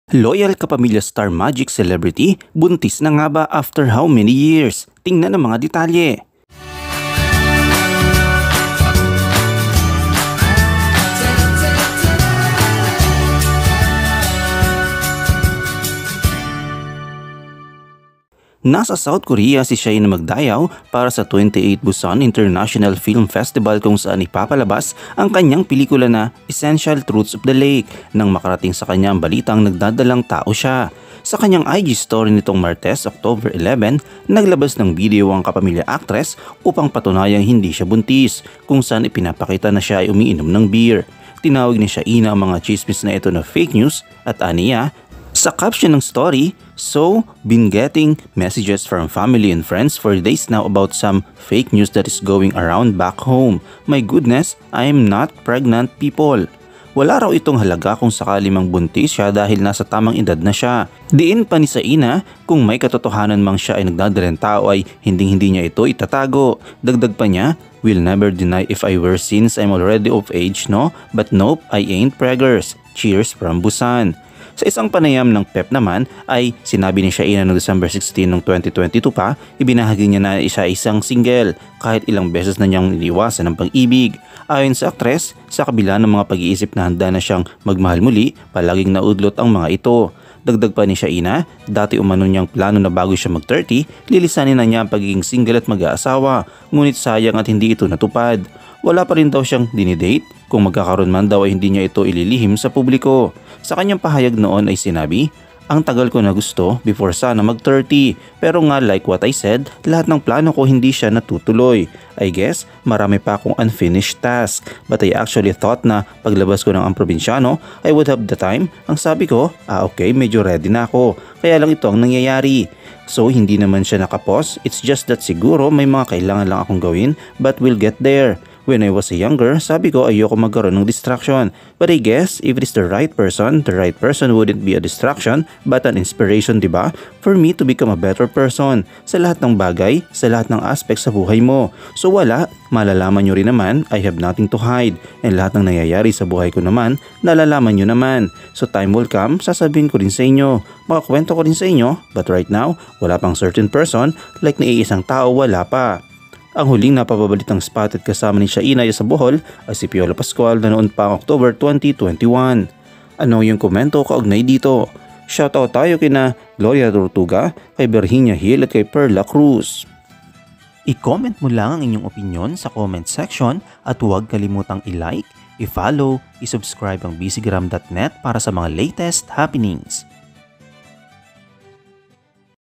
Loyal kapamilya star magic celebrity, buntis na nga ba after how many years? Tingnan ang mga detalye. Nasa South Korea si Shai na magdayaw para sa 28 Busan International Film Festival kung saan ipapalabas ang kanyang pelikula na Essential Truths of the Lake nang makarating sa kanya ang balitang nagdadalang tao siya. Sa kanyang IG story nitong Martes, October 11, naglabas ng video ang kapamilya actress upang patunayang hindi siya buntis, kung saan ipinapakita na siya ay umiinom ng beer. Tinawag ni Shaina ang mga chismis na ito na fake news at aniya, sa caption ng story, "So, been getting messages from family and friends for days now about some fake news that is going around back home. My goodness, I am not pregnant, people." Wala raw itong halaga kung sakali mang buntis siya dahil nasa tamang edad na siya. Diin pa ni Shaina, kung may katotohanan mang siya ay nagdadalang tao ay hindi niya ito itatago. Dagdag pa niya, "Will never deny if I were since I'm already of age, no? But nope, I ain't preggers. Cheers from Busan." Sa isang panayam ng PEP naman ay sinabi ni Shaina noong December 16 ng 2022 pa, ibinahagi niya na isa isang single kahit ilang beses na niyang iniwasan ng pag-ibig. Ayon sa aktres, sa kabila ng mga pag-iisip na handa na siyang magmahal muli, palaging naudlot ang mga ito. Dagdag pa ni Shaina, dati umano niyang plano na bago siya mag-30, lilisanin na niya ang pagiging single at mag-aasawa, ngunit sayang at hindi ito natupad. Wala pa rin daw siyang dinidate, kung magkakaroon man daw ay hindi niya ito ililihim sa publiko. Sa kanyang pahayag noon ay sinabi, "Ang tagal ko na gusto before sana mag-30, pero nga like what I said, lahat ng plano ko hindi siya natutuloy. I guess marami pa akong unfinished task, but I actually thought na paglabas ko ng Ang Probinsyano, I would have the time." Ang sabi ko, okay, medyo ready na ako, kaya lang ito ang nangyayari. So hindi naman siya nakapos, it's just that siguro may mga kailangan lang akong gawin, but we'll get there. When I was younger, sabi ko ayoko magkaroon ng distraction. But I guess if it is the right person wouldn't be a distraction but an inspiration, diba? For me to become a better person sa lahat ng bagay, sa lahat ng aspects sa buhay mo. So wala, malalaman nyo rin naman, I have nothing to hide. And lahat ng nangyayari sa buhay ko naman, nalalaman nyo naman. So time will come, sasabihin ko rin sa inyo. Makakwento ko rin sa inyo, but right now, wala pang certain person, like na iisang tao, wala pa. Ang huling napapabalitang spotted kasama ni Shaina sa Bohol ay si Piolo Pascual na noon pang October 2021. Ano yung komento kaugnay dito? Shoutout tayo kina Gloria Tortuga, kay Virginia Hill at kay Perla Cruz. I-comment mo lang ang inyong opinion sa comment section at huwag kalimutang i-like, i-follow, i-subscribe ang bcgram.net para sa mga latest happenings.